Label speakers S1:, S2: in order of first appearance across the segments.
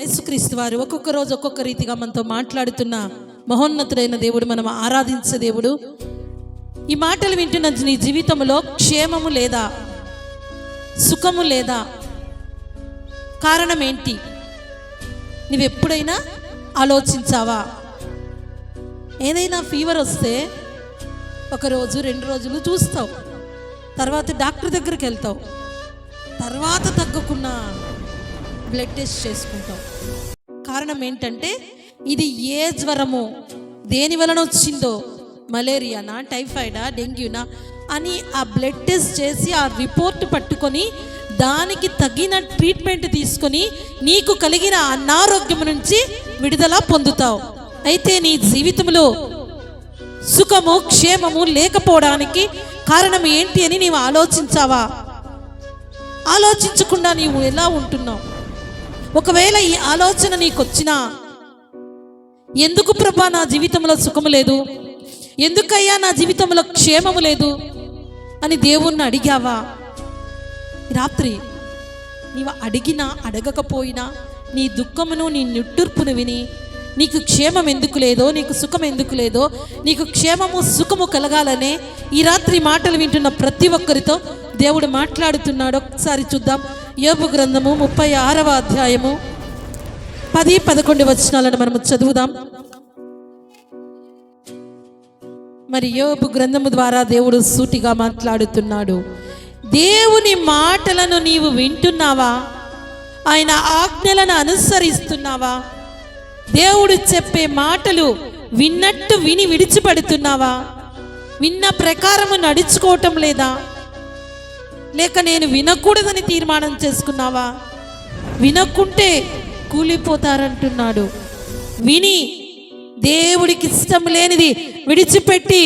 S1: యేసుక్రీస్తు వారు ఒక్కొక్క రోజు ఒక్కొక్క రీతిగా మనతో మాట్లాడుతున్న మహోన్నతుడైన దేవుడు, మనం ఆరాధించే దేవుడు. ఈ మాటలు వింటున్న నీ జీవితంలో క్షేమము లేదా, సుఖము లేదా? కారణం ఏంటి? నువ్వెప్పుడైనా ఆలోచించావా? ఏదైనా ఫీవర్ వస్తే ఒక రోజు 2 రోజులు చూస్తావు, తర్వాత డాక్టర్ దగ్గరికి వెళ్తావు, తర్వాత తగ్గకున్నా బ్లడ్ టెస్ట్ చేసుకుంటావు. కారణం ఏంటంటే ఇది ఏ జ్వరమో, దేని వలన వచ్చిందో, మలేరియానా, టైఫాయిడా, డెంగ్యూనా అని ఆ బ్లడ్ టెస్ట్ చేసి ఆ రిపోర్ట్ పట్టుకొని దానికి తగిన ట్రీట్మెంట్ తీసుకొని నీకు కలిగిన అనారోగ్యం నుంచి విడుదల పొందుతావు. అయితే నీ జీవితంలో సుఖము క్షేమము లేకపోవడానికి కారణం ఏంటి అని నీవు ఆలోచించావా? ఆలోచించకుండా నీవు ఎలా ఉంటున్నావు? ఒకవేళ ఈ ఆలోచన నీకు వచ్చినా, ఎందుకు ప్రభా నా జీవితంలో సుఖము లేదు, ఎందుకయ్యా నా జీవితంలో క్షేమము లేదు అని దేవుణ్ణి అడిగావా? రాత్రి నీవు అడిగినా అడగకపోయినా నీ దుఃఖమును, నీ నిట్టూర్పును విని నీకు క్షేమం ఎందుకు లేదో, నీకు సుఖం ఎందుకు లేదో, నీకు క్షేమము సుఖము కలగాలనే ఈ రాత్రి మాటలు వింటున్న ప్రతి ఒక్కరితో దేవుడు మాట్లాడుతున్నాడు. ఒకసారి చూద్దాం. యోబు గ్రంథము 36వ అధ్యాయము 10-11 వచనాలను మనము చదువుదాం. మరి యోబు గ్రంథము ద్వారా దేవుడు సూటిగా మాట్లాడుతున్నాడు. దేవుని మాటలను నీవు వింటున్నావా? ఆయన ఆజ్ఞలను అనుసరిస్తున్నావా? దేవుడు చెప్పే మాటలు విన్నట్టు విని విడిచిపెడుతున్నావా? విన్న ప్రకారము నడుచుకోవటం లేదా? లేక నేను వినకూడదని తీర్మానం చేసుకున్నావా? వినకుంటే కూలిపోతారంటున్నాడు. విని దేవుడికి ఇష్టం లేనిది విడిచిపెట్టి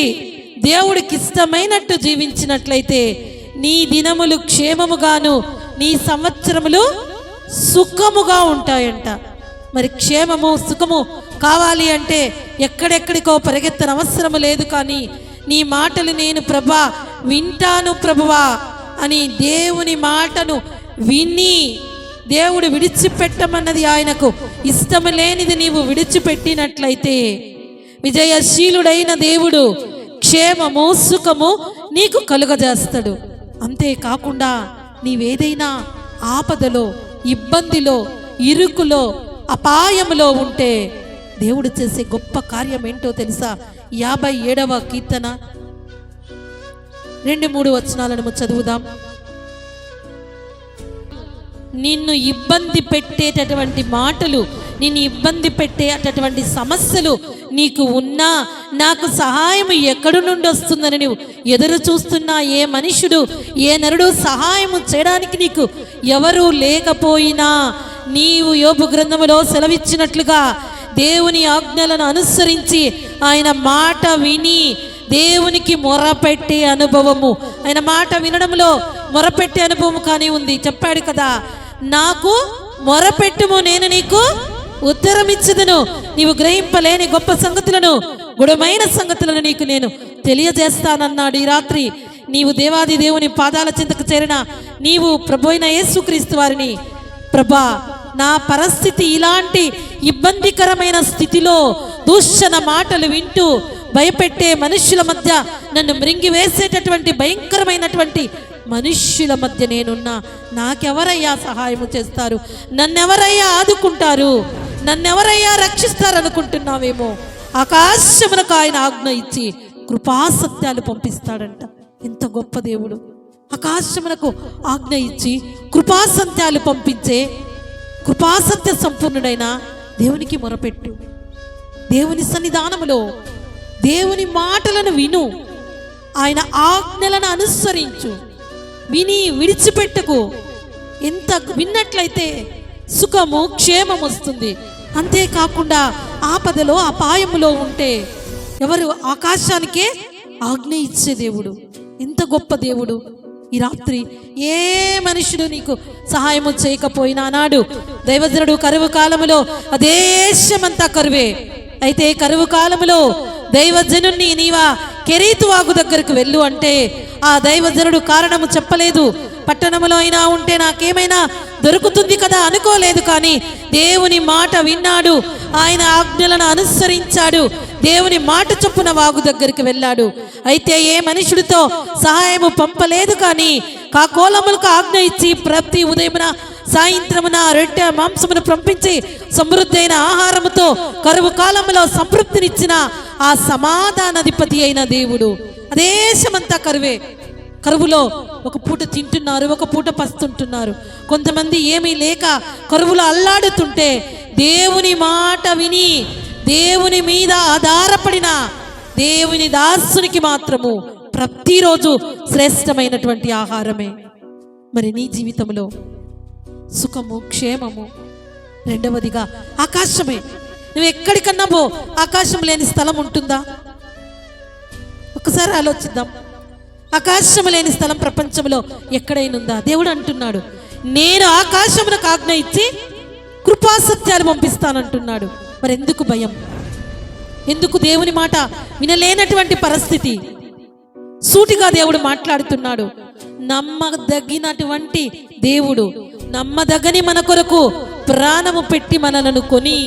S1: దేవుడికి ఇష్టమైనట్టు జీవించినట్లయితే నీ దినములు క్షేమముగాను, నీ సంవత్సరములు సుఖముగా ఉంటాయంట. మరి క్షేమము సుఖము కావాలి అంటే ఎక్కడెక్కడికో పరిగెత్తన అవసరము లేదు. కానీ నీ మాటలు నేను ప్రభా వింటాను ప్రభువా అని దేవుని మాటను విని దేవుడు విడిచిపెట్టమన్నది ఆయనకు ఇష్టము లేనిది నీవు విడిచిపెట్టినట్లయితే విజయశీలుడైన దేవుడు క్షేమము సుఖము నీకు కలుగజేస్తాడు. అంతేకాకుండా నీవేదైనా ఆపదలో, ఇబ్బందిలో, ఇరుకులో, అపాయములో ఉంటే దేవుడు చేసే గొప్ప కార్యం ఏంటో తెలుసా? 57వ కీర్తన 2-3 వచనాలను చదువుదాం. నిన్ను ఇబ్బంది పెట్టేటటువంటి మాటలు, నిన్ను ఇబ్బంది పెట్టేటటువంటి సమస్యలు నీకు ఉన్నా నాకు సహాయం ఎక్కడి నుండి వస్తుందని నువ్వు ఎదురు చూస్తున్నా, ఏ మనుషుడు, ఏ నరుడు సహాయం చేయడానికి నీకు ఎవరు లేకపోయినా నీవు యోబు గ్రంథములో సెలవిచ్చినట్లుగా దేవుని ఆజ్ఞలను అనుసరించి ఆయన మాట విని దేవునికి మొరపెట్టే అనుభవము, ఆయన మాట వినడంలో మొరపెట్టే అనుభవము కానీ ఉంది. చెప్పాడు కదా, నాకు మొరపెట్టుము నేను నీకు ఉత్తరం ఇచ్చుదును, నీవు గ్రహింపలేని గొప్ప సంగతులను, గుడమైన సంగతులను నీకు నేను తెలియజేస్తానన్నాడు. ఈ రాత్రి నీవు దేవాది దేవుని పాదాల చెంతకు చేరిన నీవు ప్రభు అయిన యేసుక్రీస్తు వారిని, ప్రభా నా పరిస్థితి ఇలాంటి ఇబ్బందికరమైన స్థితిలో దూషణ మాటలు వింటూ భయపెట్టే మనుష్యుల మధ్య, నన్ను మృంగివేసేటటువంటి భయంకరమైనటువంటి మనుష్యుల మధ్య నేనున్నా, నాకెవరయ్యా సహాయము చేస్తారు, నన్నెవరయ్యా ఆదుకుంటారు, నన్నెవరయ్యా రక్షిస్తారు అనుకుంటున్నావేమో. ఆకాశమునకు ఆయన ఆజ్ఞ ఇచ్చి కృపాసత్యాలు పంపిస్తాడంట. ఎంత గొప్ప దేవుడు! ఆకాశమునకు ఆజ్ఞ ఇచ్చి కృపాసత్యాలు పంపించే కృపాసత్య సంపూర్ణుడైన దేవునికి మొరపెట్టు. దేవుని సన్నిధానములో దేవుని మాటలను విను, ఆయన ఆజ్ఞలను అనుసరించు, విని విడిచిపెట్టకు. ఎంత విన్నట్లయితే సుఖము క్షేమం వస్తుంది. అంతేకాకుండా ఆపదలో అపాయములో ఉంటే ఎవరు? ఆకాశానికే ఆజ్ఞ ఇచ్చే దేవుడు. ఎంత గొప్ప దేవుడు! ఈ రాత్రి ఏ మనుషుడు నీకు సహాయము చేయకపోయినా, నాడు దైవజనుడు కరువు కాలములో దేశమంతా కరువే. అయితే కరువు కాలములో దైవజనుణ్ణి నీవా కెరీతు వాగు దగ్గరకు వెళ్ళు అంటే ఆ దైవజనుడు కారణము చెప్పలేదు. పట్టణంలో అయినా ఉంటే నాకేమైనా దొరుకుతుంది కదా అనుకోలేదు. కానీ దేవుని మాట విన్నాడు, ఆయన ఆజ్ఞలను అనుసరించాడు, దేవుని మాట చొప్పున వాగు దగ్గరికి వెళ్ళాడు. అయితే ఏ మనుషుడితో సహాయము పంపలేదు. కానీ కాకోలములకు ఆజ్ఞ ఇచ్చి ప్రతి ఉదయమున సాయంత్రమున రొట్టె మాంసమును పంపించి సమృద్ధి అయిన ఆహారముతో కరువు కాలంలో సంతృప్తినిచ్చిన ఆ సమాధానాధిపతి అయిన దేవుడు. దేశమంతా కరువే. కరువులో ఒక పూట తింటున్నారు, ఒక పూట పస్తుంటున్నారు. కొంతమంది ఏమీ లేక కరువులో అల్లాడుతుంటే దేవుని మాట విని దేవుని మీద ఆధారపడిన దేవుని దాసునికి మాత్రము ప్రతిరోజు శ్రేష్టమైనటువంటి ఆహారమే. మరి నీ జీవితంలో సుఖము, క్షేమము, రెండవదిగా ఆకాశమే. నువ్వు ఎక్కడికన్నా పో, ఆకాశం లేని స్థలం ఉంటుందా? ఒకసారి ఆలోచిద్దాం. ఆకాశం లేని స్థలం ప్రపంచంలో ఎక్కడైనా ఉందా? దేవుడు అంటున్నాడు, నేను ఆకాశమునకు ఆజ్ఞ ఇచ్చి కృపాసత్యాలు పంపిస్తానంటున్నాడు. మరి ఎందుకు భయం? ఎందుకు దేవుని మాట వినలేనటువంటి పరిస్థితి? సూటిగా దేవుడు మాట్లాడుతున్నాడు. నమ్మదగినటువంటి దేవుడు, నమ్మదగని మన కొరకు ప్రాణము పెట్టి మనలను కొని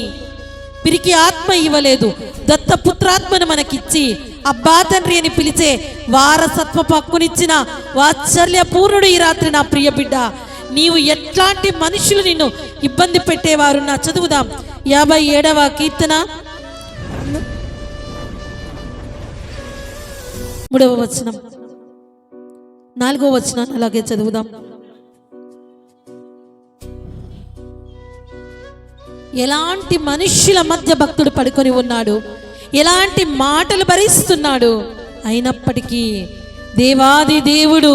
S1: పిరికి ఆత్మ ఇవ్వలేదు, దత్తపుత్రాత్మను మనకిచ్చి అబ్బా తండ్రి అని పిలిచే వారసత్వ హక్కునిచ్చిన వాత్సల్య పూర్ణుడు ఈ రాత్రి నా ప్రియ బిడ్డ. నీవు ఎట్లాంటి మనుషులు నిన్ను ఇబ్బంది పెట్టేవారు నా చదువుదాం. 57వ కీర్తన 3వ వచనం 4వ వచనం అలాగే చదువుదాం. ఎలాంటి మనుష్యుల మధ్య భక్తుడు పడుకొని ఉన్నాడు, ఎలాంటి మాటలు భరిస్తున్నాడు. అయినప్పటికీ దేవాది దేవుడు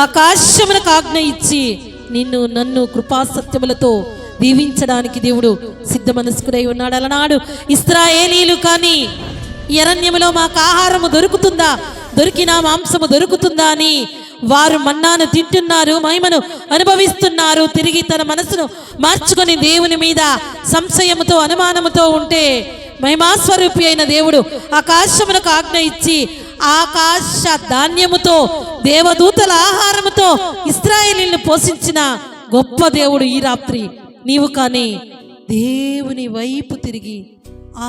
S1: ఆకాశమునకు ఆజ్ఞ ఇచ్చి నిన్ను నన్ను కృపాసత్యములతో దీవించడానికి దేవుడు సిద్ధ మనస్కుడై ఉన్నాడు. అలనాడు ఇశ్రాయేలీలు కానీ అరణ్యములో మాకు ఆహారము దొరుకుతుందా, దొరికిన మాంసము దొరుకుతుందా అని వారు మన్నాను తింటున్నారు, మహిమను అనుభవిస్తున్నారు. తిరిగి తన మనసును మార్చుకొని దేవుని మీద సంశయముతో అనుమానముతో ఉంటే మహిమాస్వరూపి అయిన దేవుడు ఆకాశమునకు ఆజ్ఞ ఇచ్చి ఆకాశ ధాన్యముతో దేవదూతల ఆహారముతో ఇశ్రాయేలీయులను పోషించిన గొప్ప దేవుడు. ఈ రాత్రి నీవు కానీ దేవుని వైపు తిరిగి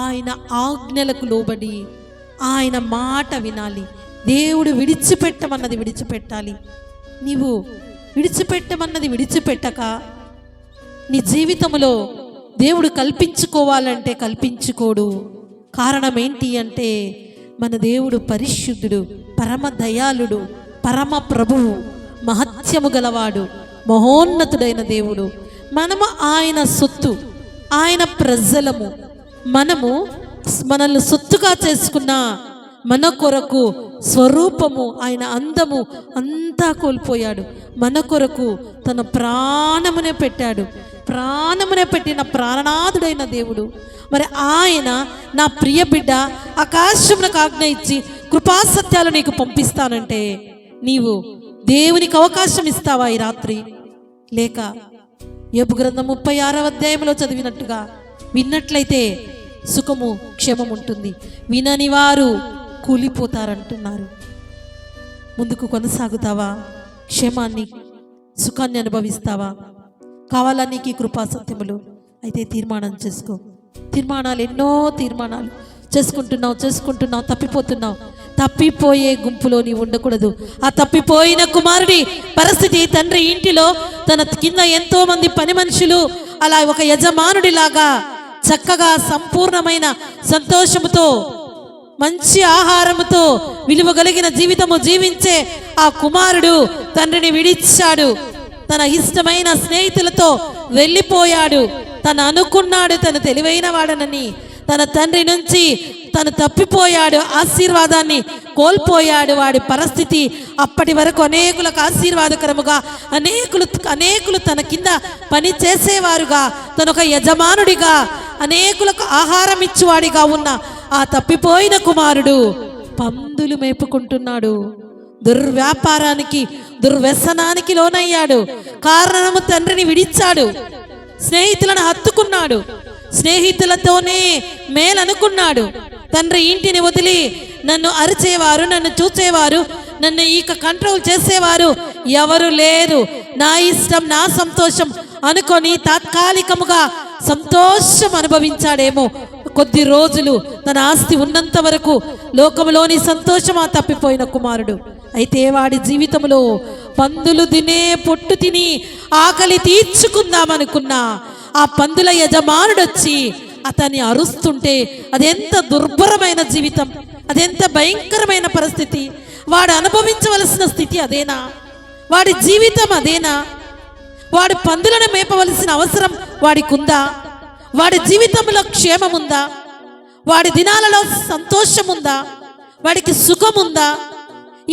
S1: ఆయన ఆజ్ఞలకు లోబడి ఆయన మాట వినాలి. దేవుడు విడిచిపెట్టమన్నది విడిచిపెట్టాలి. నీవు విడిచిపెట్టమన్నది విడిచిపెట్టక నీ జీవితంలో దేవుడు కల్పించుకోవాలంటే కల్పించుకోడు. కారణం ఏంటి అంటే మన దేవుడు పరిశుద్ధుడు, పరమ దయాళుడు, పరమ ప్రభువు, మహత్యము గలవాడు, మహోన్నతుడైన దేవుడు. మనము ఆయన సొత్తు, ఆయన ప్రజలము. మనల్ని సొత్తుగా చేసుకున్న మన కొరకు స్వరూపము, ఆయన అందము అంతా కోల్పోయాడు. మన కొరకు తన ప్రాణమునే పెట్టాడు. ప్రాణమునే పెట్టిన ప్రాణనాథుడైన దేవుడు. మరి ఆయన నా ప్రియ బిడ్డ ఆకాశమునకు ఆజ్ఞ ఇచ్చి కృపాసత్యాలు నీకు పంపిస్తానంటే నీవు దేవునికి అవకాశం ఇస్తావా ఈ రాత్రి? లేక యోబు గ్రంథం 36వ అధ్యాయంలో చదివినట్టుగా విన్నట్లయితే సుఖము క్షేమం ఉంటుంది, వినని వారు కూలిపోతారంటున్నారు. ముందుకు కొనసాగుతావా? క్షేమాన్ని, సుఖాన్ని అనుభవిస్తావా? కావాలా నీకు ఈ కృపా సత్యములు? అయితే తీర్మానం చేసుకో. తీర్మానాలు, ఎన్నో తీర్మానాలు చేసుకుంటున్నావు, తప్పిపోతున్నావు. తప్పిపోయే గుంపులో నీవు ఉండకూడదు. ఆ తప్పిపోయిన కుమారుడి పరిస్థితి, తండ్రి ఇంటిలో తన కింద ఎంతో మంది పని మనుషులు అలా ఒక యజమానుడిలాగా చక్కగా సంపూర్ణమైన సంతోషముతో మంచి ఆహారముతో విలువ కలిగిన జీవితము జీవించే ఆ కుమారుడు తండ్రిని విడిచాడు. తన ఇష్టమైన స్నేహితులతో వెళ్ళిపోయాడు. తను అనుకున్నాడు తను తెలివైన వాడనని. తన తండ్రి నుంచి తను తప్పిపోయాడు, ఆశీర్వాదాన్ని కోల్పోయాడు. వాడి పరిస్థితి అప్పటి వరకు అనేకులకు ఆశీర్వాదకరముగా, అనేకులు తన కింద పని చేసేవారుగా, తను ఒక యజమానుడిగా అనేకులకు ఆహారం ఇచ్చేవాడిగా ఉన్న ఆ తప్పిపోయిన కుమారుడు పందులు మేపుకుంటున్నాడు. దుర్వ్యాపారానికి, దుర్వ్యసనానికి లోనయ్యాడు. కారణము తండ్రిని విడిచాడు, స్నేహితులను హత్తుకున్నాడు, స్నేహితులతోనే మేలనుకున్నాడు. తండ్రి ఇంటిని వదిలి నన్ను అరిచేవారు, నన్ను చూచేవారు, నన్ను ఇక కంట్రోల్ చేసేవారు ఎవరు లేరు, నా ఇష్టం నా సంతోషం అనుకొని తాత్కాలికముగా సంతోషం అనుభవించాడేమో కొద్ది రోజులు, తన ఆస్తి ఉన్నంత వరకు లోకంలోని సంతోషమా తప్పిపోయిన కుమారుడు. అయితే వాడి జీవితంలో పందులు తినే పొట్టు తిని ఆకలి తీర్చుకుందామనుకున్నా ఆ పందుల యజమానుడు వచ్చి అతన్ని అరుస్తుంటే అదెంత దుర్భరమైన జీవితం, అదెంత భయంకరమైన పరిస్థితి. వాడు అనుభవించవలసిన స్థితి అదేనా? వాడి జీవితం అదేనా? వాడు పందులను మేపవలసిన అవసరం వాడికి ఉందా? వాడి జీవితంలో క్షేమం ఉందా? వాడి దినాలలో సంతోషం ఉందా? వాడికి సుఖం ఉందా?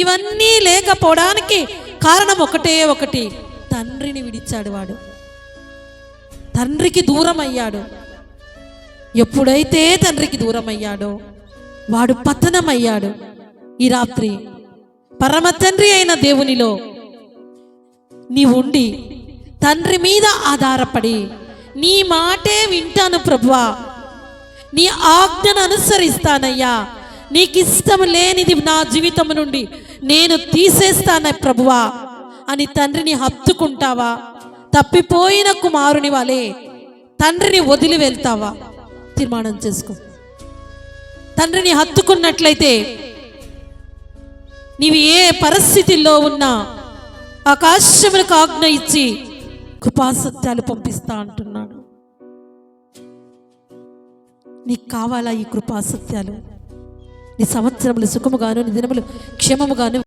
S1: ఇవన్నీ లేకపోవడానికి కారణం ఒకటే ఒకటి, తండ్రిని విడిచాడు. వాడు తండ్రికి దూరం అయ్యాడు. ఎప్పుడైతే తండ్రికి దూరం అయ్యాడో వాడు పతనమయ్యాడు. ఈ రాత్రి పరమ తండ్రి అయిన దేవునిలో నీవుండి తండ్రి మీద ఆధారపడి నీ మాటే వింటాను ప్రభువా, నీ ఆజ్ఞను అనుసరిస్తానయ్యా, నీకు ఇష్టం లేనిది నా జీవితం నుండి నేను తీసేస్తాను ప్రభువా అని తండ్రిని హత్తుకుంటావా? తప్పిపోయిన కుమారుని వలె తండ్రిని వదిలి వెళ్తావా? తీర్మానం చేసుకో. తండ్రిని హత్తుకున్నట్లయితే నీవు ఏ పరిస్థితుల్లో ఉన్నా ఆకాశములకు ఆజ్ఞ ఇచ్చి కృపాసత్యాలు పంపిస్తా అంటున్నాడు. నీకు కావాలా ఈ కృపాసత్యాలు? నీ సంవత్సరములు సుఖముగాను, నీ దినములు క్షేమముగాను